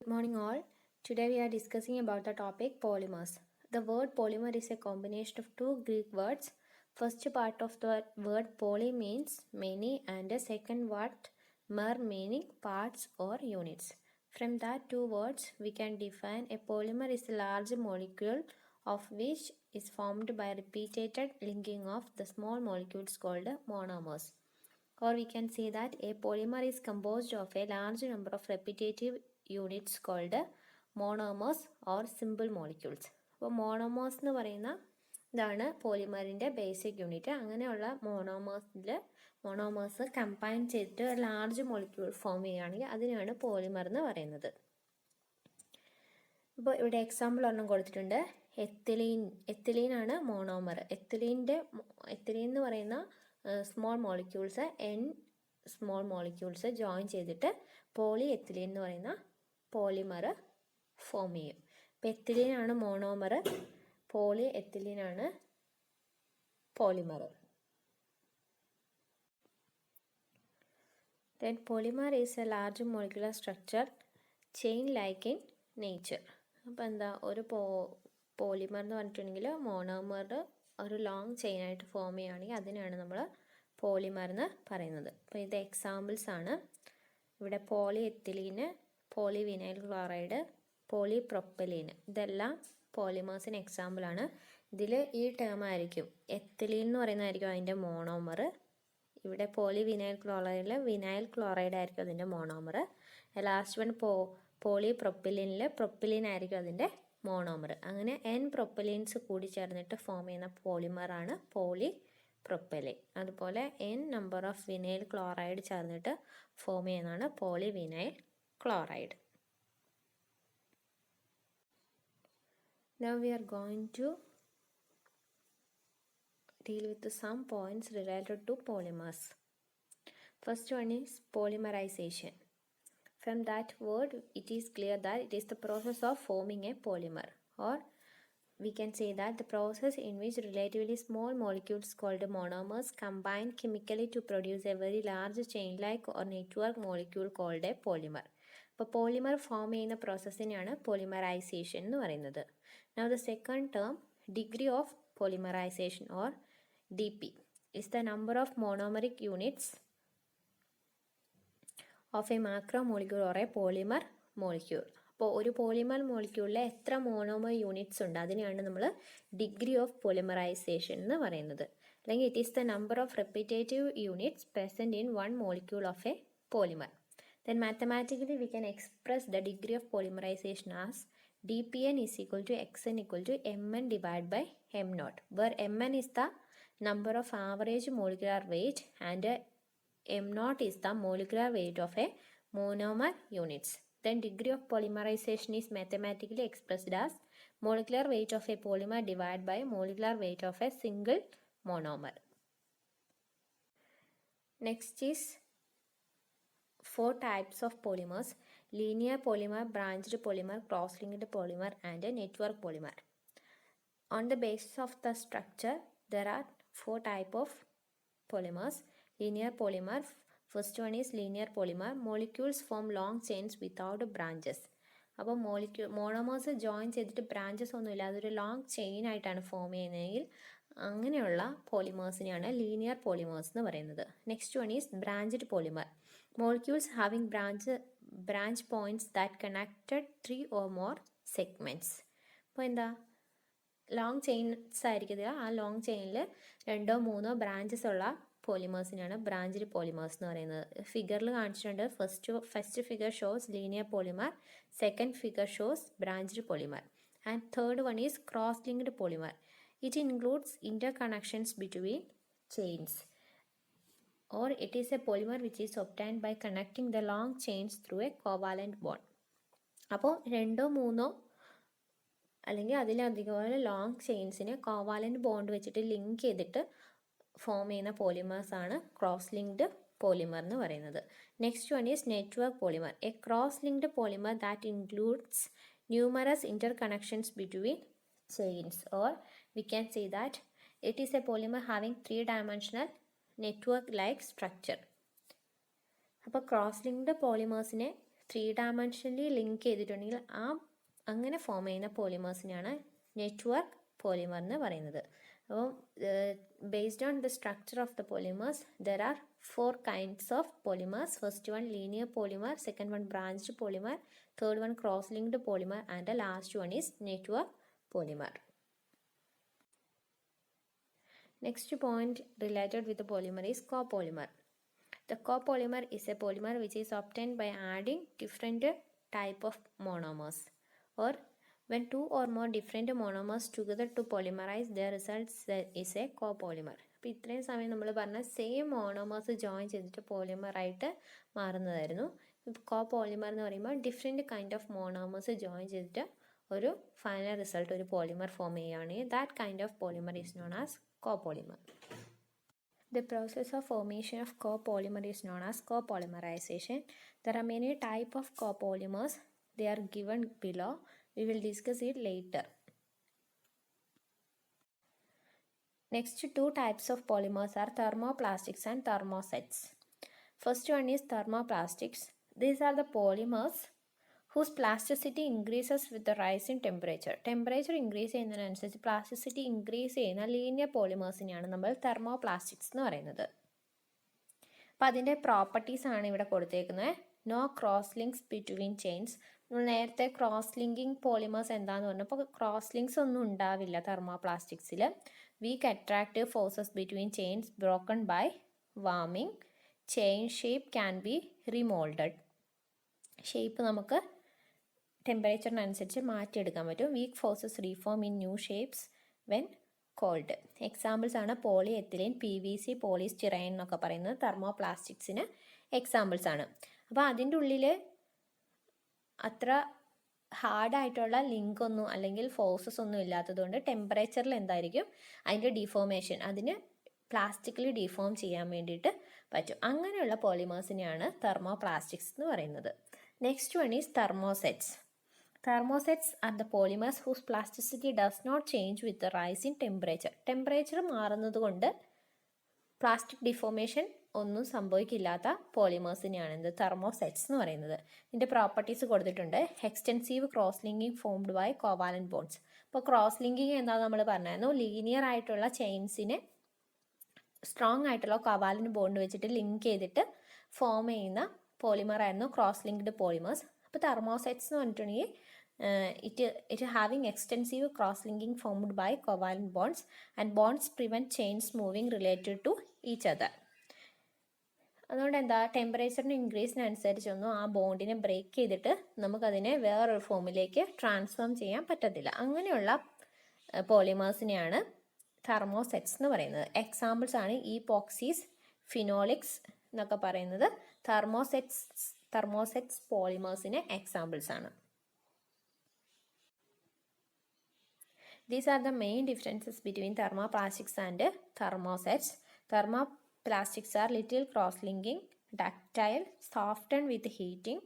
Good morning all. Today we are discussing about the topic polymers. The word polymer is a combination of two Greek words. First part of the word poly means many and the second word mer meaning parts or units. From that two words we can define a polymer is a large molecule of which is formed by repeated linking of the small molecules called monomers. Or we can say that a polymer is composed of a large number of repetitive units called monomers or simple molecules. അപ്പോൾ monomers എന്ന് പറയുന്ന ഇതാണ് പോളിമറിൻ്റെ basic unit. അങ്ങനെയുള്ള monomers combine ചെയ്തിട്ട് large molecule form ചെയ്യുകയാണെങ്കിൽ അതിനാണ് polymer എന്ന് പറയുന്നത്. ഇപ്പോൾ ഇവിടെ എക്സാമ്പിൾ ഒരെണ്ണം കൊടുത്തിട്ടുണ്ട്. എത്തിലീനാണ് മോണോമർ. എത്തിലീൻ എന്ന് പറയുന്ന small molecules small molecules join ചെയ്തിട്ട് പോളി എത്തിലീൻ എന്ന് പറയുന്ന പോളിമർ ഫോം ചെയ്യും. ഇപ്പം എത്തിലീനാണ് മോണോമർ, പോളി എത്തിലീനാണ് polymer. Then polymer is a large molecular structure chain like in nature. അപ്പോൾ എന്താ ഒരു പോളിമർ എന്ന് പറഞ്ഞിട്ടുണ്ടെങ്കിൽ മോണോമർ ഒരു ലോങ് ചെയിനായിട്ട് ഫോം ചെയ്യുകയാണെങ്കിൽ അതിനാണ് നമ്മൾ പോളിമർ എന്ന് പറയുന്നത്. അപ്പോൾ ഇത് എക്സാമ്പിൾസ് ആണ്. ഇവിടെ poly ethylene, poly vinyl chloride, poly propylene, ഇതെല്ലാം പോളിമേഴ്സിന് എക്സാമ്പിളാണ്. ഇതിൽ ഈ ടേം ആയിരിക്കും എത്തിലീൻ എന്ന് പറയുന്നതായിരിക്കും അതിൻ്റെ മോണോമർ. ഇവിടെ പോളി വിനൈൽ ക്ലോറൈഡിൽ വിനൈൽ ക്ലോറൈഡ് ആയിരിക്കും അതിൻ്റെ മോണോമർ. ലാസ്റ്റ് വൺ പോളി പ്രൊപ്പിലിനിൽ പ്രൊപ്പിലിൻ ആയിരിക്കും അതിൻ്റെ മോണോമർ. അങ്ങനെ N പ്രൊപ്പലീൻസ് കൂടി ചേർന്നിട്ട് ഫോം ചെയ്യുന്ന പോളിമറാണ് പോളി പ്രൊപ്പലിൻ. അതുപോലെ N number of vinyl chloride ചേർന്നിട്ട് ഫോം ചെയ്യുന്നതാണ് poly vinyl chloride. Now we are going to deal with some points related to polymers. First one is polymerization. From that word it is clear that it is the process of forming a polymer, or we can say that the process in which relatively small molecules called monomers combine chemically to produce a very large chain-like or network molecule called a polymer. അപ്പോൾ polymer form ചെയ്യുന്ന പ്രോസസ്സിനെയാണ് polymerisation എന്ന് പറയുന്നത്. Now the second term, degree of polymerization or DP, is the number of monomeric units of a macromolecule or a polymer molecule. അപ്പോൾ ഒരു polymer മോളിക്യൂളിൽ എത്ര monomer units ഉണ്ട് അതിനെയാണ് നമ്മൾ ഡിഗ്രി ഓഫ് പോളിമറൈസേഷൻ എന്ന് പറയുന്നത്. അല്ലെങ്കിൽ it is the number of repetitive units present in one molecule of A polymer. Then mathematically we can express the degree of polymerization as dPn is equal to xn equal to mn divided by m naught, where mn is the number of average molecular weight and m naught is the molecular weight of a monomer units. Then degree of polymerization is mathematically expressed as molecular weight of a polymer divided by molecular weight of a single monomer. Next is 4 types of polymers: linear polymer, branched polymer, cross-linked polymer and a network polymer. On the basis of the structure, there are 4 types of polymers. Linear polymer, first one is linear polymer. Molecules form long chains without branches. അപ്പോൾ monomers join ചെയ്തിട്ട് branches ഒന്നുമില്ല, അതൊരു long chain ആയിട്ടാണ് form ചെയ്യുന്നതെങ്കിൽ അങ്ങനെയുള്ള പോളിമേഴ്സിനെയാണ് linear polymers എന്ന് പറയുന്നത്. Next one is branched polymer. Molecules having branch points that connected 3 or more segments. അപ്പോൾ എന്താ ലോങ് ചെയിൻസ് ആയിരിക്കും. ആ ലോങ് ചെയിനിൽ 2 or 3 ബ്രാഞ്ചസ് ഉള്ള പോളിമേഴ്സിനാണ് ബ്രാഞ്ച്ഡ് പോളിമേഴ്സ് എന്ന് പറയുന്നത്. ഫിഗറിൽ കാണിച്ചിട്ടുണ്ട്. First figure shows linear polymer, second figure shows branched polymer, and third one is cross linked polymer. It includes interconnections between chains, or it is a polymer which is obtained by connecting the long chains through a covalent bond. അപ്പോൾ 2 or 3 അല്ലെങ്കിൽ അതിലധികം long ചെയിൻസിനെ covalent bond വെച്ചിട്ട് link ചെയ്തിട്ട് form ചെയ്യുന്ന പോളിമേഴ്സാണ് cross linked polymer എന്ന് പറയുന്നത്. Next one is network polymer. A cross linked polymer that includes numerous interconnections between chains, or we can say that it is A polymer having 3-dimensional network like structure. അപ്പോൾ cross linked പോളിമേഴ്സിനെ 3 dimensionally link ചെയ്തിട്ടുണ്ടെങ്കിൽ അങ്ങനെ form ചെയ്യുന്ന പോളിമേഴ്സിനെയാണ് network polymer എന്ന് പറയുന്നത്. അപ്പോൾ based on the structure of the polymers, there are 4 kinds of polymers. First one linear polymer, second one branched polymer, third one cross-linked polymer, and the last one is network polymer. Next point related with the polymer is copolymer. The copolymer is a polymer which is obtained by adding different type of monomers, or when 2 or more different monomers together to polymerize, their results is a copolymer. അപ്പോൾ ഇത്രയും സമയം നമ്മൾ പറഞ്ഞ same monomers join ചെയ്തിട്ട് പോളിമറായിട്ട് മാറുന്നതായിരുന്നു. Copolymer എന്ന് പറയുമ്പോൾ different kind of monomers join ചെയ്തിട്ട് ഒരു ഫൈനൽ റിസൾട്ട് ഒരു പോളിമർ ഫോം ചെയ്യുകയാണെങ്കിൽ that kind of polymer is known as copolymer. The process of formation of copolymer is known as copolymerization. There are many types of copolymers. They are given below. We will discuss it later. Next 2 types of polymers are thermoplastics and thermosets. First one is thermoplastics. These are the polymers whose plasticity increases with the rise in temperature. Temperature increase ചെയ്യുന്നതിനനുസരിച്ച് plasticity increase ചെയ്യുന്ന linear പോളിമേഴ്സിനെയാണ് നമ്മൾ thermoplastics എന്ന് പറയുന്നത്. അപ്പോൾ അതിൻ്റെ properties ആണ് ഇവിടെ കൊടുത്തേക്കുന്നത്. No cross links between chains. നമ്മൾ നേരത്തെ ക്രോസ് ലിങ്കിങ് പോളിമേഴ്സ് എന്താണെന്ന് പറഞ്ഞപ്പോൾ ക്രോസ് ലിങ്ക്സ് ഒന്നും ഉണ്ടാവില്ല തെർമോപ്ലാസ്റ്റിക്സിൽ. Weak attractive forces between chains broken by warming. Chain shape can be remoulded. Shape നമുക്ക് ടെമ്പറേച്ചറിനനുസരിച്ച് മാറ്റിയെടുക്കാൻ പറ്റും. Weak forces reform in new shapes when cold. Examples ആണ് പോളി എത്തിലീൻ, PVC, പോളിസ്റ്റിറൈൻ എന്നൊക്കെ പറയുന്നത് തെർമോപ്ലാസ്റ്റിക്സിന് എക്സാമ്പിൾസ് ആണ്. അപ്പോൾ അതിൻ്റെ ഉള്ളിൽ അത്ര ഹാർഡായിട്ടുള്ള ലിങ്ക് ഒന്നും അല്ലെങ്കിൽ ഫോഴ്സസ് ഒന്നും ഇല്ലാത്തതുകൊണ്ട് ടെമ്പറേച്ചറിൽ എന്തായിരിക്കും അതിൻ്റെ ഡിഫോമേഷൻ, അതിന് പ്ലാസ്റ്റിക്കലി ഡിഫോം ചെയ്യാൻ വേണ്ടിയിട്ട് പറ്റും. അങ്ങനെയുള്ള പോളിമേഴ്സിനെയാണ് തെർമോപ്ലാസ്റ്റിക്സ് എന്ന് പറയുന്നത്. Next one is thermosets. Thermosets are the polymers whose plasticity does not change with the rise in temperature. Temperature മാറുന്നത് കൊണ്ട് പ്ലാസ്റ്റിക് ഡിഫോമേഷൻ ഒന്നും സംഭവിക്കില്ലാത്ത പോളിമേഴ്സിനെയാണ് ഇത് തെർമോസെറ്റ്സ് എന്ന് പറയുന്നത്. ഇതിൻ്റെ പ്രോപ്പർട്ടീസ് കൊടുത്തിട്ടുണ്ട്. Extensive cross linking formed by covalent bonds. ഇപ്പോൾ ക്രോസ് ലിങ്കിങ് എന്താണെന്ന് നമ്മൾ പറഞ്ഞായിരുന്നു. ലീനിയർ ആയിട്ടുള്ള ചെയിൻസിനെ സ്ട്രോങ് ആയിട്ടുള്ള കോവാലന്റ് ബോണ്ട് വെച്ചിട്ട് ലിങ്ക് ചെയ്തിട്ട് ഫോം ചെയ്യുന്ന പോളിമർ ആയിരുന്നു ക്രോസ് ലിങ്ക്ഡ് പോളിമേഴ്സ്. അപ്പോൾ തെർമോസെറ്റ്സ് എന്ന് പറഞ്ഞിട്ടുണ്ടെങ്കിൽ it having extensive cross-linking formed by covalent bonds, and bonds prevent chains moving related to each other. അതുകൊണ്ട് എന്താ ടെമ്പറേച്ചറിന് ഇൻക്രീസിനനുസരിച്ചൊന്നും ആ ബോണ്ടിനെ ബ്രേക്ക് ചെയ്തിട്ട് നമുക്കതിനെ വേറൊരു ഫോമിലേക്ക് ട്രാൻസ്ഫോം ചെയ്യാൻ പറ്റത്തില്ല. അങ്ങനെയുള്ള പോളിമേഴ്സിനെയാണ് തെർമോസെറ്റ്സ് എന്ന് പറയുന്നത്. എക്സാമ്പിൾസ് ആണ് ഈപോക്സീസ്, ഫിനോളിക്സ് എന്നൊക്കെ പറയുന്നത് തെർമോസെറ്റ്സ് പോളിമേഴ്സിന് എക്സാമ്പിൾസ് ആണ്. These are the main differences between thermoplastics and thermosets. Thermoplastics are little cross-linking, ductile, softened with heating.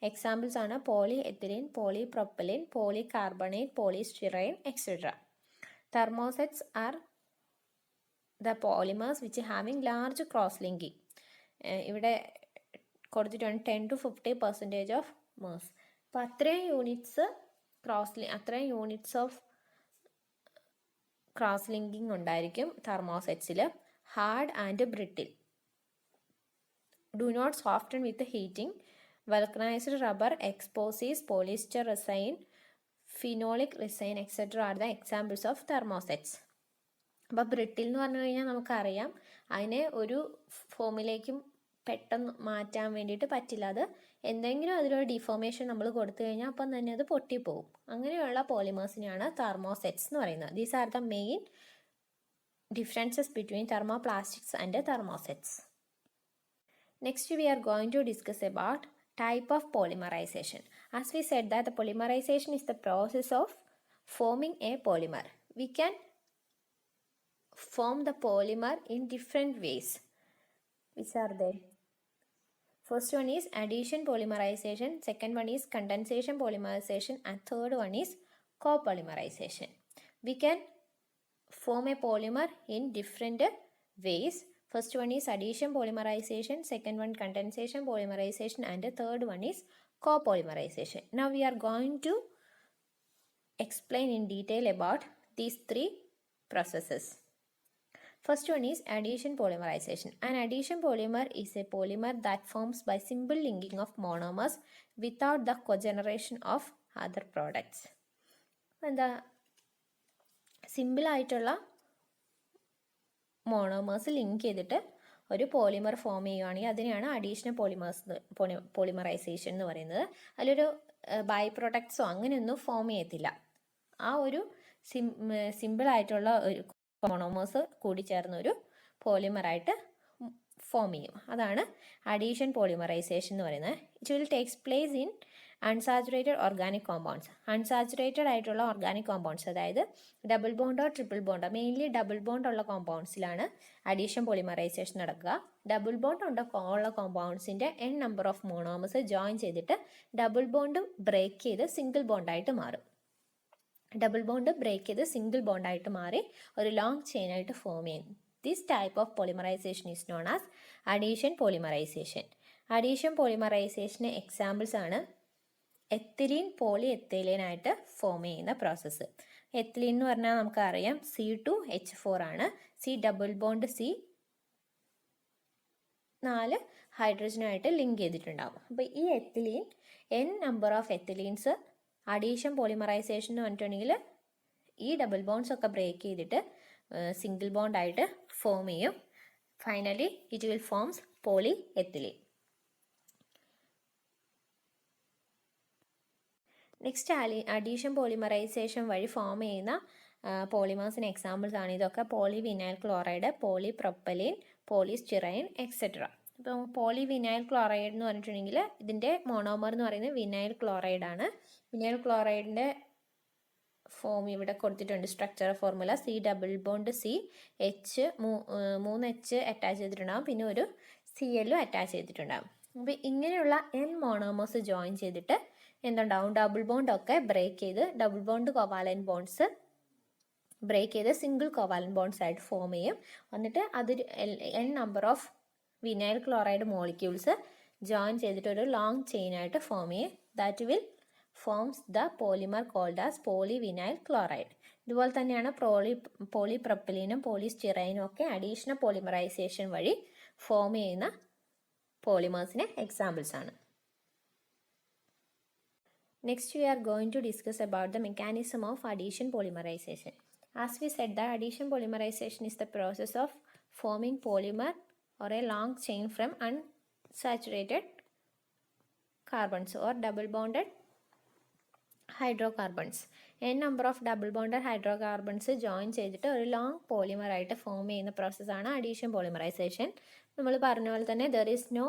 Examples are polyethylene, polypropylene, polycarbonate, polystyrene, etc. Thermosets are the polymers which are having large cross-linking. ഇവിടെ കൊടുത്തിട്ടുണ്ട് 10 to 50% of mass. അപ്പോൾ അത്രയും units of cross linking ഉണ്ടായിരിക്കും തെർമോസെറ്റ്സിൽ. Hard and brittle, do not soften with heating. Vulcanised rubber, എക്സ്പോസീസ്, polyester resin, phenolic resin et cetera are the examples of thermosets. അപ്പോൾ brittle എന്ന് പറഞ്ഞു കഴിഞ്ഞാൽ നമുക്കറിയാം അതിനെ ഒരു ഫോമിലേക്കും പെട്ടെന്ന് മാറ്റാൻ വേണ്ടിയിട്ട് പറ്റില്ല. അത് എന്തെങ്കിലും അതിലൊരു ഡിഫോമേഷൻ നമ്മൾ കൊടുത്തു കഴിഞ്ഞാൽ അപ്പം തന്നെ അത് പൊട്ടിപ്പോവും. അങ്ങനെയുള്ള പോളിമേഴ്സിനെയാണ് തെർമോസെറ്റ്സ് എന്ന് പറയുന്നത്. These are the main differences between thermoplastics and thermosets. Next we are going to discuss about type of polymerization. As we said that the polymerization is the process of forming a polymer. We can form the polymer in different ways. Which are they? First one is addition polymerization, second one is condensation polymerization, and third one is copolymerization. We can form a polymer in different ways. First one is addition polymerization, second one condensation polymerization, and the third one is copolymerization. Now we are going to explain in detail about these three processes. First one is addition polymerization. An addition polymer is a polymer that forms by simple linking of monomers without the cogeneration of other products. എന്താ simple ആയിട്ടുള്ള monomers link ചെയ്തിട്ട് ഒരു polymer form ചെയ്യുകയാണെങ്കിൽ അതിനെയാണ് additional polymerisation എന്ന് പറയുന്നത്. അതിലൊരു by പ്രൊഡക്ട്സോ അങ്ങനെയൊന്നും ഫോം ചെയ്യത്തില്ല. ആ ഒരു സിമ്പിൾ ആയിട്ടുള്ള ഒരു മോണോമേഴ്സ് കൂടി ചേർന്ന ഒരു പോളിമറായിട്ട് ഫോം ചെയ്യും. അതാണ് അഡീഷൻ പോളിമറൈസേഷൻ എന്ന് പറയുന്നത്. It will takes place in unsaturated organic compounds. Unsaturated ആയിട്ടുള്ള ഓർഗാനിക് കോമ്പൗണ്ട്സ്, അതായത് ഡബിൾ ബോണ്ടോ ട്രിപ്പിൾ ബോണ്ടോ, മെയിൻലി ഡബിൾ ബോണ്ട് ഉള്ള കോമ്പൗണ്ട്സിലാണ് അഡീഷൻ പോളിമറൈസേഷൻ നടക്കുക. ഡബിൾ ബോണ്ട് ഉള്ള കോമ്പൗണ്ട്സിൻ്റെ n number of monomers join ചെയ്തിട്ട് ഡബിൾ ബോണ്ട് ബ്രേക്ക് ചെയ്ത് സിംഗിൾ ബോണ്ടായിട്ട് മാറും. ഡബിൾ ബോണ്ട് ബ്രേക്ക് ചെയ്ത് സിംഗിൾ ബോണ്ടായിട്ട് മാറി ഒരു ലോങ് ചെയിൻ ആയിട്ട് ഫോം ചെയ്യും. This type of polymerization is known as addition polymerization. Addition പോളിമറൈസേഷന് examples ആണ് എത്തിലീൻ പോളി എത്തിലീൻ ആയിട്ട് ഫോം ചെയ്യുന്ന പ്രോസസ്സ്. എത്തിലീൻ എന്ന് പറഞ്ഞാൽ നമുക്കറിയാം C2H4 ആണ്. C ഡബിൾ ബോണ്ട് C 4 ഹൈഡ്രജനുമായിട്ട് ലിങ്ക് ചെയ്തിട്ടുണ്ടാകും. അപ്പോൾ ഈ ethylene n number of ethylenes addition polymerisation എന്ന് പറഞ്ഞിട്ടുണ്ടെങ്കിൽ ഈ ഡബിൾ ബോണ്ട്സ് ഒക്കെ ബ്രേക്ക് ചെയ്തിട്ട് സിംഗിൾ ബോണ്ടായിട്ട് ഫോം ചെയ്യും. Finally it will forms polyethylene. Next addition polymerisation വഴി ഫോം ചെയ്യുന്ന പോളിമേഴ്സിന് എക്സാമ്പിൾസ് ആണ് ഇതൊക്കെ. Polyvinyl chloride, polypropylene, polystyrene etcetera. ഇപ്പോൾ പോളിവിനൈൽ ക്ലോറൈഡ് എന്ന് പറഞ്ഞിട്ടുണ്ടെങ്കിൽ ഇതിൻ്റെ മോണോമർ എന്ന് പറയുന്നത് വിനൈൽ ക്ലോറൈഡ് ആണ്. വിനൈൽ ക്ലോറൈഡിൻ്റെ ഫോം ഇവിടെ കൊടുത്തിട്ടുണ്ട്. Structure formula C double bond C H 3 H attach ചെയ്തിട്ടുണ്ടാകും, പിന്നെ ഒരു Cl അറ്റാച്ച് ചെയ്തിട്ടുണ്ടാകും. അപ്പോൾ ഇങ്ങനെയുള്ള n മോണോമേഴ്സ് ജോയിൻ ചെയ്തിട്ട് എന്തുണ്ടാവും, ഡബിൾ ബോണ്ട് ഒക്കെ ബ്രേക്ക് ചെയ്ത് double bond covalent bonds break ചെയ്ത് സിംഗിൾ കോവാലൻ ബോണ്ട്സ് ആയിട്ട് ഫോം ചെയ്യും. എന്നിട്ട് അതൊരു n number of vinyl chloride molecules join ചെയ്തിട്ട് ഒരു ലോങ് ചെയിൻ ആയിട്ട് ഫോം ചെയ്യും. That will forms the polymer called as polyvinyl chloride. ഇതുപോലെ തന്നെയാണ് പോളിപ്രൊപ്പലിനും പോളിസ്റ്റിറൈനും ഒക്കെ അഡീഷണൽ പോളിമറൈസേഷൻ വഴി ഫോം ചെയ്യുന്ന പോളിമേഴ്സിന് എക്സാമ്പിൾസ് ആണ്. Next we are going to discuss about the mechanism of addition polymerization. As we said, the addition polymerization is the process of forming polymer or a long chain from unsaturated carbons or double bonded hydrocarbons. n number of double bonded hydrocarbons join ചെയ്തിട്ട് ഒരു long polymer ആയിട്ട് form ചെയ്യുന്ന പ്രോസസ്സാണ് addition polymerisation. നമ്മൾ പറഞ്ഞ പോലെ തന്നെ there is no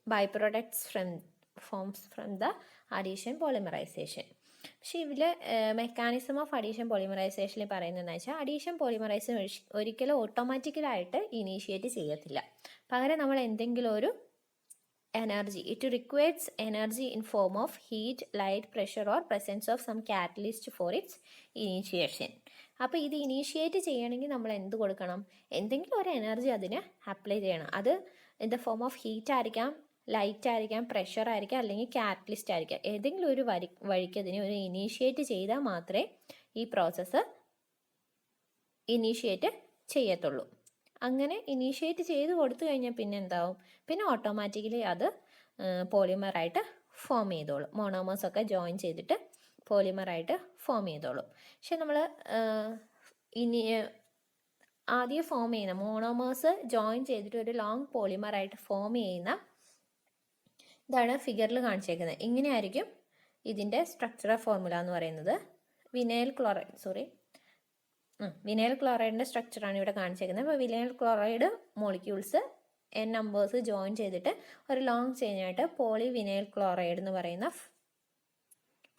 byproducts forms from the addition polymerization. പക്ഷേ ഇതിൽ മെക്കാനിസം ഓഫ് അഡീഷൻ പോളിമറൈസേഷനിൽ പറയുന്നതെന്ന് വെച്ചാൽ അഡീഷൻ പോളിമറൈസേഷൻ ഒരിക്കലും ഓട്ടോമാറ്റിക്കലായിട്ട് ഇനീഷ്യേറ്റ് ചെയ്യത്തില്ല. പകരം നമ്മൾ എന്തെങ്കിലും ഒരു energy, it requires energy in form of heat, light, pressure or presence of some catalyst for its initiation. അപ്പോൾ ഇത് ഇനീഷ്യേറ്റ് ചെയ്യണമെങ്കിൽ നമ്മൾ എന്ത് കൊടുക്കണം, എന്തെങ്കിലും ഒരു എനർജി അതിന് അപ്ലൈ ചെയ്യണം. അത് in the form of heat ആയിരിക്കാം, ലൈറ്റ് ആയിരിക്കാം, പ്രഷർ ആയിരിക്കാം, അല്ലെങ്കിൽ കാറ്റലിസ്റ്റ് ആയിരിക്കാം. ഏതെങ്കിലും ഒരു വഴിക്ക് അതിനെ ഒരു ഇനീഷ്യേറ്റ് ചെയ്താൽ മാത്രമേ ഈ പ്രോസസ്സ് ഇനീഷ്യേറ്റ് ചെയ്യത്തുള്ളൂ. അങ്ങനെ ഇനീഷ്യേറ്റ് ചെയ്ത് കൊടുത്തു കഴിഞ്ഞാൽ പിന്നെ എന്താവും, പിന്നെ ഓട്ടോമാറ്റിക്കലി അത് പോളിമറായിട്ട് ഫോം ചെയ്തോളും. മോണോമേഴ്സൊക്കെ ജോയിൻ ചെയ്തിട്ട് പോളിമറായിട്ട് ഫോം ചെയ്തോളും. പക്ഷെ നമ്മൾ ഇനി ആദ്യം ഫോം ചെയ്യുന്ന മോണോമേഴ്സ് ജോയിൻ ചെയ്തിട്ട് ഒരു ലോങ് പോളിമറായിട്ട് ഫോം ചെയ്യുന്ന ഇതാണ് ഫിഗറിൽ കാണിച്ചേക്കുന്നത്. ഇങ്ങനെയായിരിക്കും ഇതിൻ്റെ സ്ട്രക്ചറൽ ഫോർമുല എന്ന് പറയുന്നത്. വിനൈൽ ക്ലോറൈഡിൻ്റെ സ്ട്രക്ചറാണ് ഇവിടെ കാണിച്ചേക്കുന്നത്. അപ്പോൾ vinyl chloride molecules n numbers join ചെയ്തിട്ട് ഒരു ലോങ് ചെയിനായിട്ട് പോളിവിനൈൽ ക്ലോറൈഡ് എന്ന് പറയുന്ന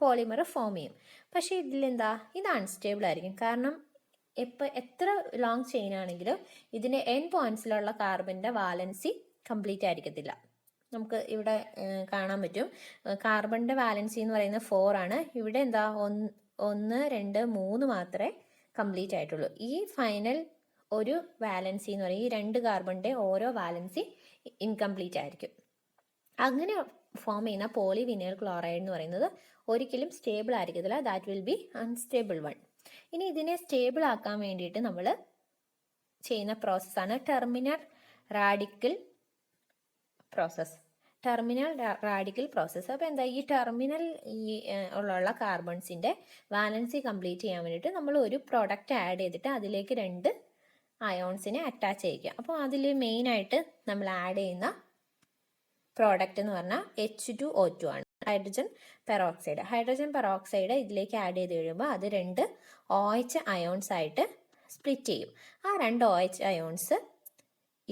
പോളിമർ ഫോം ചെയ്യും. പക്ഷേ ഇതിലെന്താ, ഇത് അൺസ്റ്റേബിൾ ആയിരിക്കും. കാരണം എത്ര ലോങ് ചെയിൻ ആണെങ്കിലും ഇതിൻ്റെ n പോയിന്റ്സിലുള്ള കാർബണിൻ്റെ വാലൻസി കംപ്ലീറ്റ് ആയിരിക്കത്തില്ല. നമുക്ക് ഇവിടെ കാണാൻ പറ്റും, കാർബണിൻ്റെ വാലൻസി എന്ന് പറയുന്നത് 4 ആണ്. ഇവിടെ എന്താ 1, 2, 3 മാത്രമേ കംപ്ലീറ്റ് ആയിട്ടുള്ളൂ. ഈ ഫൈനൽ ഒരു വാലൻസി എന്ന് പറയുന്നത് ഈ 2 കാർബണിൻ്റെ ഓരോ വാലൻസി ഇൻകംപ്ലീറ്റ് ആയിരിക്കും. അങ്ങനെ ഫോം ചെയ്യുന്ന പോളിവിനൈൽ ക്ലോറൈഡ് എന്ന് പറയുന്നത് ഒരിക്കലും സ്റ്റേബിൾ ആയിരിക്കത്തില്ല. That will be unstable one. ഇനി ഇതിനെ സ്റ്റേബിൾ ആക്കാൻ വേണ്ടിയിട്ട് നമ്മൾ ചെയ്യുന്ന പ്രോസസ്സാണ് terminal radical process. Terminal radical process. അപ്പോൾ എന്താ, ഈ ടെർമിനൽ ഉള്ള കാർബൺസിൻ്റെ വാലൻസി കംപ്ലീറ്റ് ചെയ്യാൻ വേണ്ടിയിട്ട് നമ്മൾ ഒരു പ്രോഡക്റ്റ് ആഡ് ചെയ്തിട്ട് അതിലേക്ക് 2 അയോൺസിനെ അറ്റാച്ച് ചെയ്യിക്കുക. അപ്പോൾ അതിൽ മെയിനായിട്ട് നമ്മൾ ആഡ് ചെയ്യുന്ന പ്രോഡക്റ്റ് എന്ന് പറഞ്ഞാൽ H2O2 ആണ്, ഹൈഡ്രജൻ പെറോക്സൈഡ്. ഹൈഡ്രജൻ പെറോക്സൈഡ് ഇതിലേക്ക് ആഡ് ചെയ്ത് കഴിയുമ്പോൾ അത് 2 OH അയോൺസ് ആയിട്ട് സ്പ്ലിറ്റ് ചെയ്യും. ആ 2 OH അയോൺസ്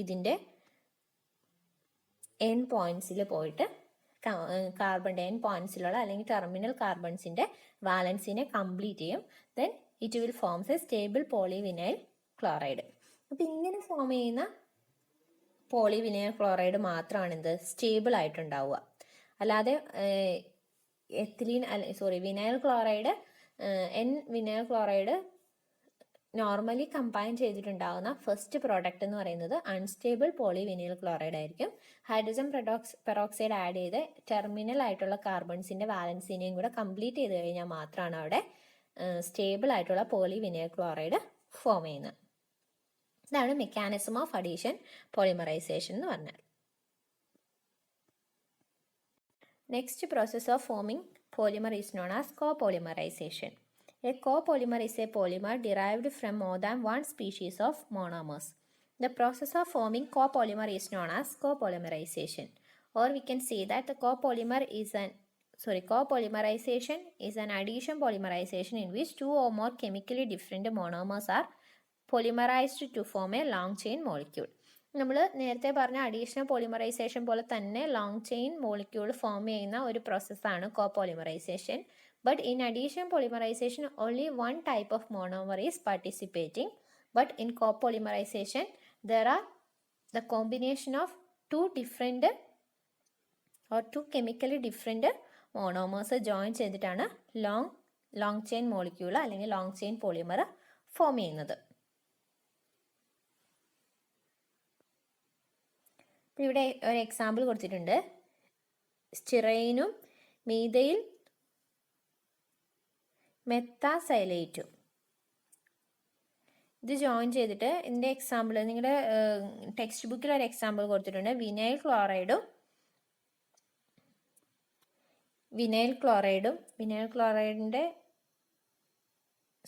ഇതിൻ്റെ എൻ പോയിന്റ്സിൽ പോയിട്ട് കാർബണിൻ്റെ എൻ പോയിന്റ്സിലുള്ള അല്ലെങ്കിൽ ടെർമിനൽ കാർബൺസിൻ്റെ വാലൻസിനെ കംപ്ലീറ്റ് ചെയ്യും. Then it will forms A stable polyvinyl chloride. അപ്പം ഇങ്ങനെ ഫോം ചെയ്യുന്ന പോളിവിനൈൽ ക്ലോറൈഡ് മാത്രമാണ് എന്ത് സ്റ്റേബിൾ ആയിട്ടുണ്ടാവുക. അല്ലാതെ vinyl chloride vinyl chloride normally combine ചെയ്തിട്ടുണ്ടാകുന്ന ഫസ്റ്റ് പ്രോഡക്റ്റ് എന്ന് പറയുന്നത് അൺസ്റ്റേബിൾ പോളിവിനൈൽ ക്ലോറൈഡ് ആയിരിക്കും. ഹൈഡ്രജൻ പെറോക്സൈഡ് ആഡ് ചെയ്ത് ടെർമിനൽ ആയിട്ടുള്ള കാർബൺസിൻ്റെ വാലൻസിനെയും കൂടെ കംപ്ലീറ്റ് ചെയ്ത് കഴിഞ്ഞാൽ മാത്രമാണ് അവിടെ സ്റ്റേബിൾ ആയിട്ടുള്ള പോളിവിനൈൽ ക്ലോറൈഡ് ഫോം ചെയ്യുന്നത്. ഇതാണ് മെക്കാനിസം ഓഫ് അഡീഷൻ പോളിമറൈസേഷൻ എന്ന് പറഞ്ഞാൽ. Next process of foaming polymer is known as copolymerization. A copolymer is a polymer derived from more than one species of monomers. The process of forming copolymer is known as copolymerization, or we can say that the copolymerization is an addition polymerization in which 2 or more chemically different monomers are polymerized to form a long chain molecule. നമ്മൾ നേരത്തെ പറഞ്ഞ additional polymerisation പോലെ തന്നെ long chain molecule form ചെയ്യുന്ന ഒരു പ്രോസസ്സാണ് copolymerization. But in addition polymerization, only one type of monomer is participating. But in copolymerization, there are the combination of two chemically different monomers join ചെയ്തിട്ടാണ് long chain molecule അല്ലെങ്കിൽ long chain polymer form ചെയ്യുന്നത്. ഇവിടെ ഒരു example കൊടുത്തിട്ടുണ്ട്. സ്റ്റിറൈനും methyl മെത്താസൈലേറ്റും ഇത് join ചെയ്തിട്ട് ഇതിൻ്റെ example നിങ്ങളുടെ ടെക്സ്റ്റ് ബുക്കിൽ ഒരു എക്സാമ്പിൾ കൊടുത്തിട്ടുണ്ട്. വിനൈൽ ക്ലോറൈഡിൻ്റെ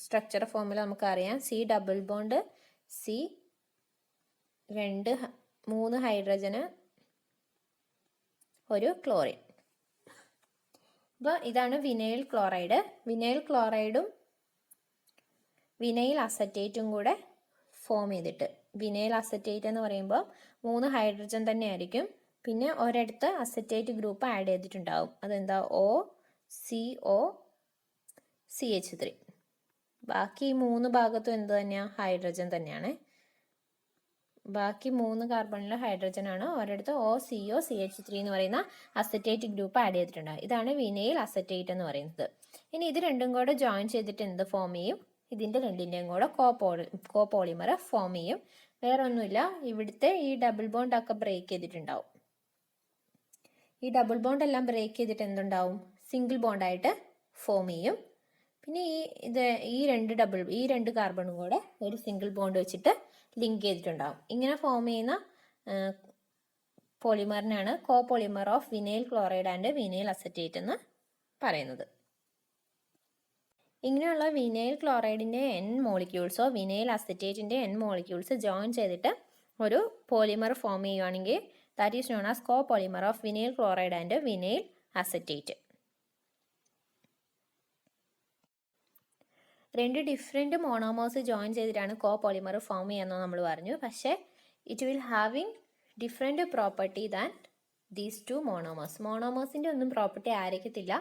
സ്ട്രക്ചർ ഫോർമുല നമുക്കറിയാം. C ഡബിൾ ബോണ്ട് C 3 ഹൈഡ്രജന് ഒരു ക്ലോറിൻ. അപ്പോൾ ഇതാണ് വിനൈൽ ക്ലോറൈഡ്. വിനൈൽ ക്ലോറൈഡും വിനൈൽ അസറ്റേറ്റും കൂടെ ഫോം ചെയ്തിട്ട്, വിനൈൽ അസറ്റേറ്റ് എന്ന് പറയുമ്പോൾ 3 ഹൈഡ്രജൻ തന്നെ ആയിരിക്കും. പിന്നെ ഒരിടത്ത് അസറ്റേറ്റ് ഗ്രൂപ്പ് ആഡ് ചെയ്തിട്ടുണ്ടാവും. അതെന്താ OCOCH3. ബാക്കി 3 ഭാഗത്തും എന്ത് തന്നെയാണ്, ഹൈഡ്രജൻ തന്നെയാണ്. ബാക്കി 3 കാർബണിൽ ഹൈഡ്രജൻ ആണ്. ഒരിടത്ത് OCOCH3 എന്ന് പറയുന്ന അസറ്റേറ്റ് ഗ്രൂപ്പ് ആഡ് ചെയ്തിട്ടുണ്ടാകും. ഇതാണ് വിനൈൽ അസറ്റേറ്റ് എന്ന് പറയുന്നത്. ഇനി ഇത് രണ്ടും കൂടെ ജോയിൻ ചെയ്തിട്ട് എന്ത് ഫോം ചെയ്യും, ഇതിൻ്റെ രണ്ടിൻ്റെയും കൂടെ കോപോളിമർ ഫോം ചെയ്യും. വേറെ ഒന്നുമില്ല, ഇവിടുത്തെ ഈ ഡബിൾ ബോണ്ട് ഒക്കെ ബ്രേക്ക് ചെയ്തിട്ടുണ്ടാവും. ഈ ഡബിൾ ബോണ്ട് എല്ലാം ബ്രേക്ക് ചെയ്തിട്ട് എന്തുണ്ടാവും, സിംഗിൾ ബോണ്ടായിട്ട് ഫോം ചെയ്യും. പിന്നെ ഈ രണ്ട് കാർബണും കൂടെ ഒരു സിംഗിൾ ബോണ്ട് വെച്ചിട്ട് ലിങ്ക് ചെയ്തിട്ടുണ്ടാവും. ഇങ്ങനെ ഫോം ചെയ്യുന്ന പോളിമറിനാണ് copolymer of vinyl chloride and vinyl acetate എന്ന് പറയുന്നത്. ഇങ്ങനെയുള്ള വിനൈൽ ക്ലോറൈഡിൻ്റെ N മോളിക്യൂൾസോ വിനൈൽ അസറ്റേറ്റിൻ്റെ N മോളിക്യൂൾസ് ജോയിൻ ചെയ്തിട്ട് ഒരു പോളിമർ ഫോം ചെയ്യുകയാണെങ്കിൽ that is known as copolymer of vinyl chloride and vinyl acetate. 2 different monomers join ചെയ്തിട്ടാണ് കോപോളിമർ ഫോം ചെയ്യാമെന്ന് നമ്മൾ പറഞ്ഞു. പക്ഷേ it will having different property than these 2 monomers. മോണോമേഴ്സിൻ്റെ ഒന്നും പ്രോപ്പർട്ടി ആയിരിക്കത്തില്ല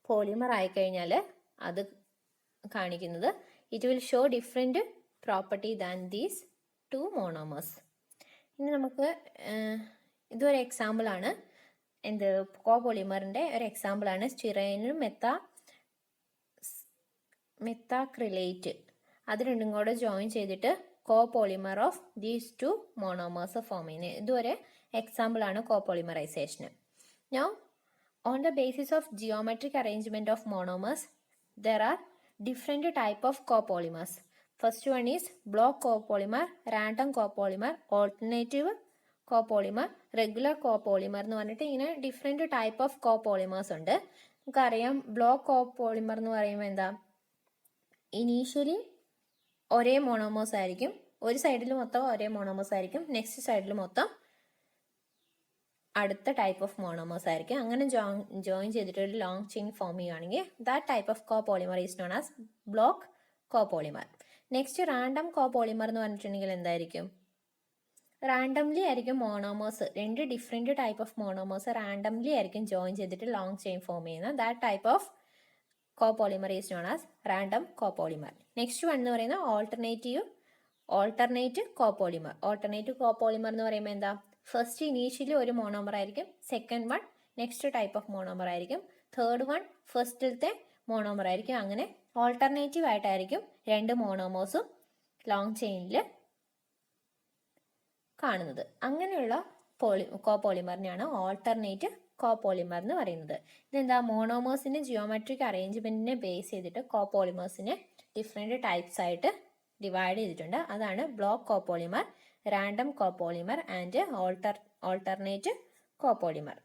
പോളിമർ ആയിക്കഴിഞ്ഞാൽ അത് കാണിക്കുന്നത്. It will show different property than these 2 monomers. ഇനി നമുക്ക് ഇതൊരു എക്സാമ്പിളാണ്, കോപോളിമറിൻ്റെ ഒരു എക്സാമ്പിളാണ് സ്റ്റിറൈനും മെത്താക്രിലേറ്റ്. അത് രണ്ടും കൂടെ ജോയിൻ ചെയ്തിട്ട് copolymer of these 2 monomers form ചെയ്യുന്നത്. ഇതൊരു എക്സാമ്പിളാണ് കോപോളിമറൈസേഷന്. Now On the basis of geometric arrangement of monomers, there are different type of copolymers. First one is block copolymer, random copolymer, alternative copolymer, regular copolymer എന്ന് പറഞ്ഞിട്ട് ഇങ്ങനെ different type of കോപോളിമേഴ്സ് ഉണ്ട്. നമുക്കറിയാം block copolymer എന്ന് പറയുമ്പോൾ എന്താ, initially ഒരേ monomers ആയിരിക്കും, ഒരു സൈഡിൽ മൊത്തം ഒരേ മോണോമേഴ്സ് ആയിരിക്കും, നെക്സ്റ്റ് സൈഡിൽ മൊത്തം അടുത്ത ടൈപ്പ് ഓഫ് മോണോമേഴ്സ് ആയിരിക്കും. അങ്ങനെ ജോയിൻ ചെയ്തിട്ട് ഒരു ലോങ് ചെയിൻ ഫോം ചെയ്യുകയാണെങ്കിൽ that type of copolymer is known as block copolymer. Next random copolymer എന്ന് പറഞ്ഞിട്ടുണ്ടെങ്കിൽ എന്തായിരിക്കും, റാൻഡംലി ആയിരിക്കും മോണോമേഴ്സ്, രണ്ട് different type of monomers randomly ആയിരിക്കും ജോയിൻ ചെയ്തിട്ട് ലോങ് ചെയിൻ ഫോം ചെയ്യുന്ന that type of copolymer is known as random copolymer. Next one എന്ന് പറയുന്നത് ഓൾട്ടർനേറ്റ് കോപോളിമർ. ഓൾട്ടർനേറ്റീവ് കോപോളിമർ എന്ന് പറയുമ്പോൾ എന്താ, ഫസ്റ്റ് ഇനീഷ്യലി ഒരു മോണോമർ ആയിരിക്കും, second one next type of monomer ആയിരിക്കും, തേർഡ് വൺ ഫസ്റ്റിലത്തെ മോണോമർ ആയിരിക്കും. അങ്ങനെ ഓൾട്ടർനേറ്റീവ് ആയിട്ടായിരിക്കും രണ്ട് മോണോമേഴ്സും ലോങ് ചെയിനിൽ കാണുന്നത്. അങ്ങനെയുള്ള കോപോളിമറിനെയാണ് ഓൾട്ടർനേറ്റ് കോപോളിമർ എന്ന് പറയുന്നത്. ഇതെന്താ, മോണോമേഴ്സിന്റെ ജിയോമെട്രിക് അറേഞ്ച്മെന്റിനെ ബേസ് ചെയ്തിട്ട് കോപോളിമേഴ്സിനെ ഡിഫറെൻറ്റ് ടൈപ്സ് ആയിട്ട് ഡിവൈഡ് ചെയ്തിട്ടുണ്ട്. അതാണ് block copolymer, random copolymer and alternate copolymer.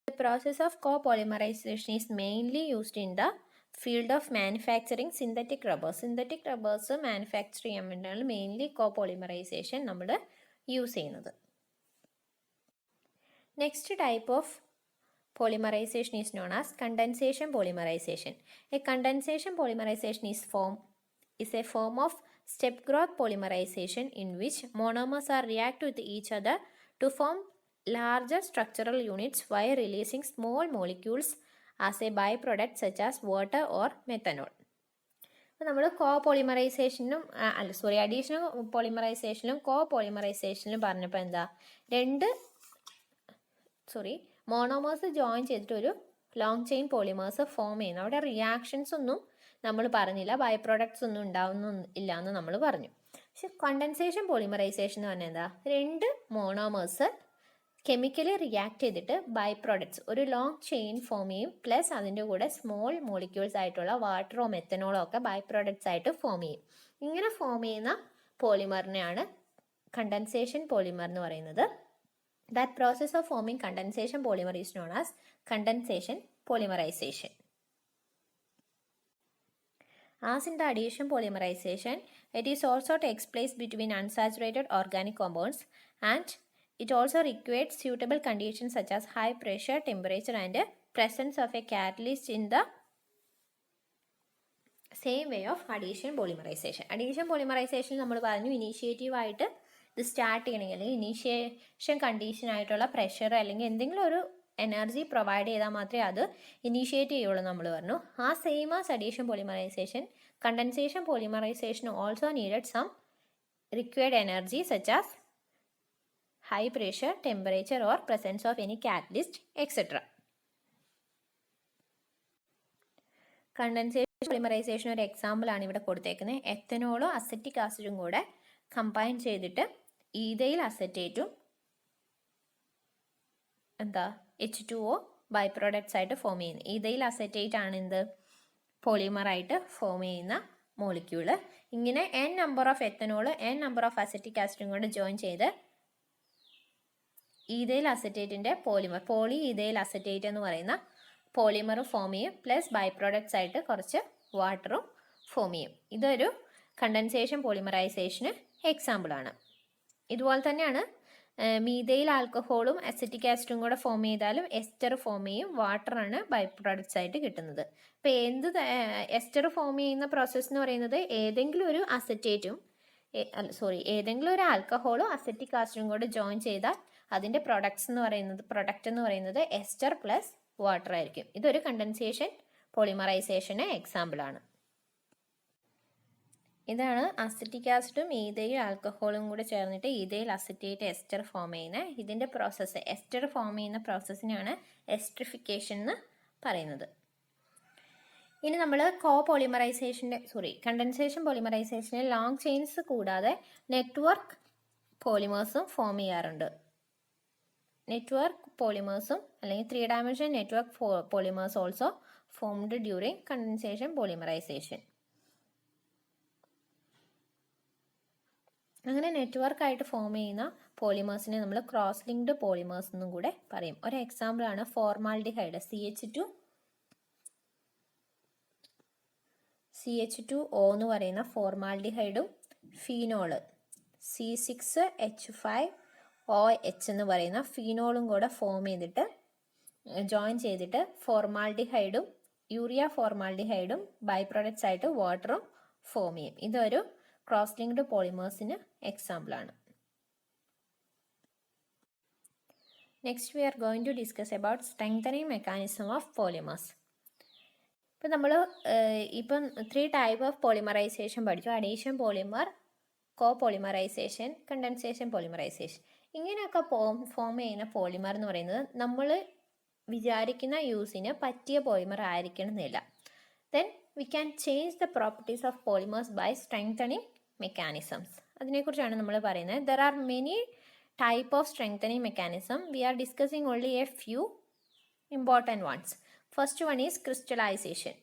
The process of copolymerization is mainly used in the field of manufacturing synthetic rubbers. Synthetic rubbers manufacture ചെയ്യാൻ വേണ്ടിയാണ് mainly copolymerization നമ്മൾ use ചെയ്യുന്നത്. Next type of polymerization is known as condensation polymerization. A condensation polymerization is a form of step growth polymerization in which monomers are react with each other to form larger structural units while releasing small molecules as a byproduct such as water or methanol. നമ്മൾ കോപോളിമറൈസേഷനും additional പോളിമറൈസേഷനിലും കോപോളിമറൈസേഷനിലും പറഞ്ഞപ്പോൾ എന്താ, monomers join ചെയ്തിട്ട് ഒരു long chain polymers form ചെയ്യുന്നു. അവിടെ reactions ഒന്നും നമ്മൾ പറഞ്ഞില്ല, ബൈ പ്രോഡക്ട്സ് ഒന്നും ഉണ്ടാവുന്നില്ല എന്ന് നമ്മൾ പറഞ്ഞു. പക്ഷെ കണ്ടൻസേഷൻ പോളിമറൈസേഷൻ എന്ന് പറഞ്ഞാൽ എന്താ, രണ്ട് മോണോമേഴ്സ് കെമിക്കലി റിയാക്ട് ചെയ്തിട്ട് ബൈ പ്രോഡക്ട്സ് ഒരു ലോങ് ചെയിൻ ഫോം ചെയ്യും, പ്ലസ് അതിൻ്റെ കൂടെ സ്മോൾ മോളിക്യൂൾസ് ആയിട്ടുള്ള വാട്ടറോ മെത്തനോളോ ഒക്കെ ബൈ പ്രോഡക്ട്സ് ആയിട്ട് ഫോം ചെയ്യും. ഇങ്ങനെ ഫോം ചെയ്യുന്ന പോളിമറിനെയാണ് കണ്ടൻസേഷൻ പോളിമർ എന്ന് പറയുന്നത്. That process of forming condensation polymer is known as condensation polymerization. As in the addition polymerization, it is also takes place between unsaturated organic compounds, and it also requires suitable conditions such as high pressure, temperature and presence of a catalyst in the same way of addition polymerization. Addition polymerization നമ്മൾ പറഞ്ഞു initiative ആയിട്ട് ഇത് start ചെയ്യണമെങ്കിൽ അല്ലെങ്കിൽ initiation condition ആയിട്ടുള്ള pressure അല്ലെങ്കിൽ എന്തെങ്കിലും ഒരു എനർജി പ്രൊവൈഡ് ചെയ്താൽ മാത്രമേ അത് ഇനീഷ്യേറ്റ് ചെയ്യുള്ളൂ നമ്മൾ പറഞ്ഞു. ആ same as addition polymerization, condensation polymerization also needed some required energy such as high pressure, temperature or presence of any catalyst etcetera. Condensation polymerization ഒരു എക്സാമ്പിൾ ആണ് ഇവിടെ കൊടുത്തേക്കുന്നത്. എത്തനോളോ അസറ്റിക് ആസിഡും കൂടെ കമ്പൈൻ ചെയ്തിട്ട് ഈഥൈൽ അസറ്റേറ്റും എന്താ H2O ബൈ പ്രോഡക്ട്സ് ആയിട്ട് ഫോം ചെയ്യുന്നത്. ഈഥൈൽ അസറ്റേറ്റ് ആണ് എന്ത്, പോളിമറായിട്ട് ഫോം ചെയ്യുന്ന മോളിക്യൂള്. ഇങ്ങനെ n number of ethanol n number of acetic ആസിഡും കൊണ്ട് ജോയിൻ ചെയ്ത് ഈഥൈൽ അസറ്റേറ്റിൻ്റെ പോളി ഈഥൈൽ അസറ്റേറ്റ് എന്ന് പറയുന്ന പോളിമർ ഫോം ചെയ്യും, പ്ലസ് ബൈ പ്രോഡക്ട്സ് ആയിട്ട് കുറച്ച് വാട്ടറും ഫോം ചെയ്യും. ഇതൊരു കണ്ടൻസേഷൻ പോളിമറൈസേഷന് എക്സാമ്പിളാണ്. ഇതുപോലെ തന്നെയാണ് മീഥൈൽ ആൽക്കഹോളും അസറ്റിക് ആസിഡും കൂടെ ഫോം ചെയ്താലും എസ്റ്റർ ഫോം ചെയ്യും, വാട്ടറാണ് ബൈ പ്രോഡക്ട്സ് ആയിട്ട് കിട്ടുന്നത്. അപ്പോൾ എസ്റ്റർ ഫോം ചെയ്യുന്ന പ്രോസസ്സ് എന്ന് പറയുന്നത് ഏതെങ്കിലും ഒരു അസറ്റേറ്റും ഏതെങ്കിലും ഒരു ആൽക്കഹോളും അസറ്റിക് ആസിഡും കൂടെ ജോയിൻ ചെയ്താൽ അതിൻ്റെ പ്രൊഡക്റ്റ് എന്ന് പറയുന്നത് എസ്റ്റർ പ്ലസ് വാട്ടർ ആയിരിക്കും. ഇതൊരു കണ്ടൻസേഷൻ പോളിമറൈസേഷന് എക്സാമ്പിളാണ്. ഇതാണ് അസറ്റിക് ആസിഡും ഈഥൈൽ ആൽക്കഹോളും കൂടെ ചേർന്നിട്ട് ഈഥൈൽ അസറ്റേറ്റ് എസ്റ്റർ ഫോം ചെയ്യുന്നത്. ഇതിൻ്റെ പ്രോസസ്സ് എസ്റ്റർ ഫോം ചെയ്യുന്ന പ്രോസസ്സിനാണ് എസ്ട്രിഫിക്കേഷൻ എന്ന് പറയുന്നത്. ഇനി നമ്മൾ കണ്ടൻസേഷൻ പോളിമറൈസേഷനിൽ ലോങ് ചെയിൻസ് കൂടാതെ നെറ്റ്വർക്ക് പോളിമേഴ്സും ഫോം ചെയ്യാറുണ്ട്. നെറ്റ്വർക്ക് പോളിമേഴ്സും അല്ലെങ്കിൽ 3-dimensional network polymers also formed during condensation polymerization. അങ്ങനെ നെറ്റ്വർക്കായിട്ട് ഫോം ചെയ്യുന്ന പോളിമേഴ്സിനെ നമ്മൾ ക്രോസ് ലിങ്ക്ഡ് പോളിമേഴ്സ് എന്നും കൂടെ പറയും. ഒരു എക്സാമ്പിൾ ആണ് ഫോർമാൽഡിഹൈഡ് CH2O എന്ന് പറയുന്ന ഫോർമാൽഡിഹൈഡും ഫീനോള് C6H5OH എന്ന് പറയുന്ന ഫീനോളും കൂടെ ഫോം ചെയ്തിട്ട് ജോയിൻ ചെയ്തിട്ട് ഫോർമാൽഡിഹൈഡും യൂറിയ ഫോർമാൽഡിഹൈഡും ബൈ പ്രൊഡക്ട്സ് ആയിട്ട് വാട്ടറും ഫോം ചെയ്യും. ഇതൊരു ക്രോസ് ലിങ്ക്ഡ് പോളിമേഴ്സിന് എക്സാമ്പിൾ ആണ്. Next we are going to discuss about strengthening mechanism of polymers. ഇപ്പം നമ്മൾ ഇപ്പം 3 ടൈപ്പ് ഓഫ് പോളിമറൈസേഷൻ പഠിച്ചു. Addition polymer, copolymerization, condensation polymerization. ഇങ്ങനെയൊക്കെ ഫോം ചെയ്യുന്ന പോളിമർ എന്ന് പറയുന്നത് നമ്മൾ വിചാരിക്കുന്ന യൂസിന് പറ്റിയ പോളിമർ ആയിരിക്കണമെന്നില്ല. Then we can change the properties of polymers by strengthening mechanisms. അതിനെക്കുറിച്ചാണ് നമ്മൾ പറയുന്നത്. There are many type of strengthening mechanism. We are discussing only a few important ones. First one is crystallization.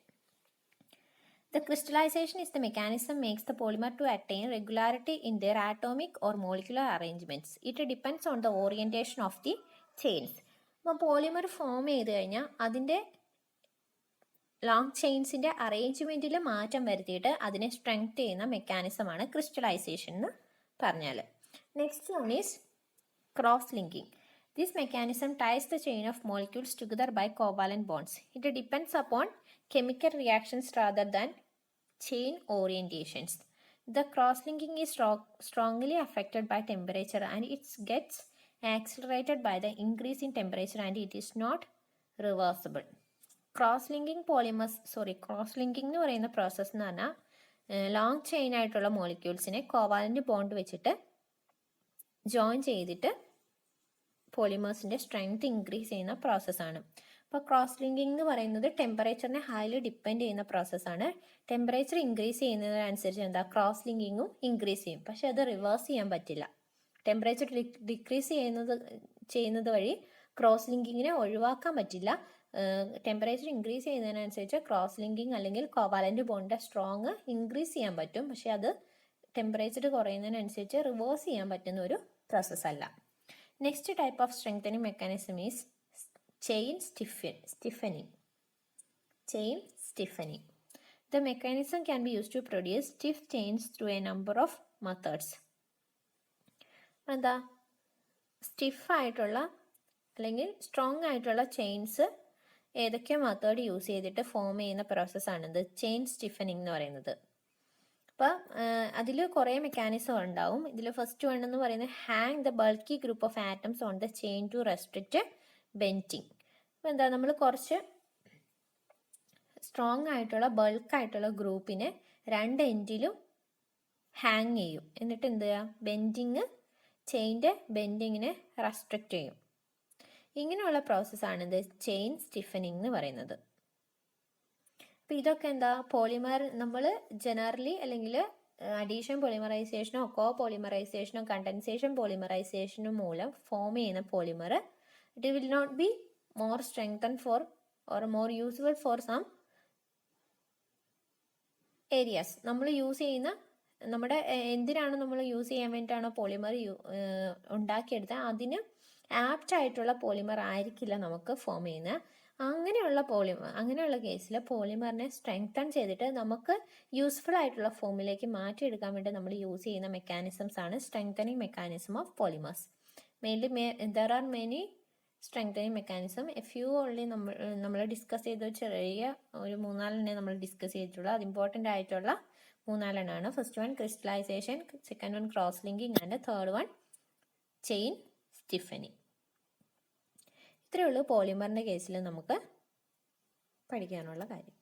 The crystallization is the mechanism makes the polymer to attain regularity in their atomic or molecular arrangements. It depends on the orientation of the chains. അപ്പോൾ polymer form ചെയ്ത് കഴിഞ്ഞാൽ അതിൻ്റെ long ചെയിൻസിൻ്റെ അറേഞ്ച്മെൻറ്റിൽ മാറ്റം വരുത്തിയിട്ട് അതിനെ strength ചെയ്യുന്ന മെക്കാനിസമാണ് crystallization എന്ന് പറഞ്ഞാൽ. Next one is cross linking. This mechanism ties the chain of molecules together by covalent bonds. It depends upon chemical reactions rather than chain orientations. The cross-linking is strongly affected by temperature and it gets accelerated by the increase in temperature and it is not reversible. Cross linking എന്ന് പറയുന്ന process എന്ന് പറഞ്ഞാൽ long chain ആയിട്ടുള്ള മോളിക്യൂൾസിനെ covalent bond വെച്ചിട്ട് join ചെയ്തിട്ട് പോളിമേഴ്സിൻ്റെ strength increase ചെയ്യുന്ന പ്രോസസ്സാണ്. അപ്പോൾ ക്രോസ് ലിങ്കിങ് എന്ന് പറയുന്നത് ടെമ്പറേച്ചറിനെ ഹൈലി ഡിപ്പെൻഡ് ചെയ്യുന്ന പ്രോസസ്സാണ്. ടെമ്പറേച്ചർ ഇൻക്രീസ് ചെയ്യുന്നതിനനുസരിച്ച് ക്രോസ് ലിങ്കിങ്ങും ഇൻക്രീസ് ചെയ്യും. പക്ഷെ അത് റിവേഴ്സ് ചെയ്യാൻ പറ്റില്ല. ടെമ്പറേച്ചർ ഡിക്രീസ് ചെയ്യുന്നത് വഴി ക്രോസ് ലിങ്കിങ്ങിനെ ഒഴിവാക്കാൻ പറ്റില്ല. ടെമ്പറേച്ചർ ഇൻക്രീസ് ചെയ്യുന്നതിനനുസരിച്ച് ക്രോസ് ലിങ്കിങ് അല്ലെങ്കിൽ കോവാലന്റ് ബോണ്ടിന്റെ സ്ട്രോങ് ഇൻക്രീസ് ചെയ്യാൻ പറ്റും. പക്ഷെ അത് ടെമ്പറേച്ചർ കുറയുന്നതിനനുസരിച്ച് റിവേഴ്സ് ചെയ്യാൻ പറ്റുന്ന ഒരു പ്രോസസ് അല്ല. Next type of strengthening mechanism is chain stiffening. The mechanism can be used to produce stiff chains through a number of methods. എന്താ സ്റ്റിഫ് ആയിട്ടുള്ള അല്ലെങ്കിൽ സ്ട്രോങ് ആയിട്ടുള്ള ചെയിൻസ് ഏതൊക്കെ മെത്തേഡ് യൂസ് ചെയ്തിട്ട് ഫോം ചെയ്യുന്ന പ്രോസസ്സാണിത് ചെയിൻ സ്റ്റിഫനിങ് എന്ന് പറയുന്നത്. അപ്പം അതിൽ കുറേ മെക്കാനിസം ഉണ്ടാവും. ഇതിൽ ഫസ്റ്റ് വൺ എന്ന് പറയുന്നത് hang the bulky group of atoms on the chain to restrict bending. അപ്പോൾ എന്താ നമ്മൾ കുറച്ച് സ്ട്രോങ് ആയിട്ടുള്ള ബൾക്കായിട്ടുള്ള ഗ്രൂപ്പിനെ രണ്ട് എൻഡിലും ഹാങ് ചെയ്യും. എന്നിട്ട് എന്ത് ചെയ്യുക, ചെയിൻ്റെ ബെൻഡിങ്ങിനെ റെസ്ട്രിക്റ്റ് ചെയ്യും. ഇങ്ങനെയുള്ള പ്രോസസ്സാണ് ഇത് ചെയിൻ സ്റ്റിഫനിങ് എന്ന് പറയുന്നത്. അപ്പോൾ ഇതൊക്കെ എന്താ പോളിമർ നമ്മൾ ജനറലി അല്ലെങ്കിൽ അഡീഷൻ പോളിമറൈസേഷനോ കോപോളിമറൈസേഷനോ കണ്ടൻസേഷൻ പോളിമറൈസേഷനോ മൂലം ഫോം ചെയ്യുന്ന polymer it will not be more strengthen for or more useful for some areas. നമ്മൾ യൂസ് ചെയ്യുന്ന നമ്മുടെ എന്തിനാണ് നമ്മൾ യൂസ് ചെയ്യാൻ വേണ്ടിയിട്ടാണോ പോളിമർ ഉണ്ടാക്കിയെടുത്തത് അതിന് ആപ്റ്റ് ആയിട്ടുള്ള പോളിമർ ആയിരിക്കില്ല നമുക്ക് ഫോം ചെയ്യുന്നത്. അങ്ങനെയുള്ള കേസിൽ പോളിമറിനെ സ്ട്രെങ്തൻ ചെയ്തിട്ട് നമുക്ക് യൂസ്ഫുൾ ആയിട്ടുള്ള ഫോമിലേക്ക് മാറ്റിയെടുക്കാൻ വേണ്ടി നമ്മൾ യൂസ് ചെയ്യുന്ന മെക്കാനിസംസ് ആണ് strengthening mechanism of polymers. There are many strengthening mechanism. Few only നമ്മൾ ഡിസ്കസ് ചെയ്ത ചെറിയ ഒരു 3-4 നമ്മൾ ഡിസ്കസ് ചെയ്തിട്ടുള്ളൂ. അത് ഇമ്പോർട്ടൻ്റ് ആയിട്ടുള്ള 3-4 first one crystallisation, second one cross linking and third one chain stiffening. ഇത്രയേ ഉള്ളൂ പോളിമറിൻ്റെ കേസിൽ നമുക്ക് പഠിക്കാനുള്ള കാര്യം.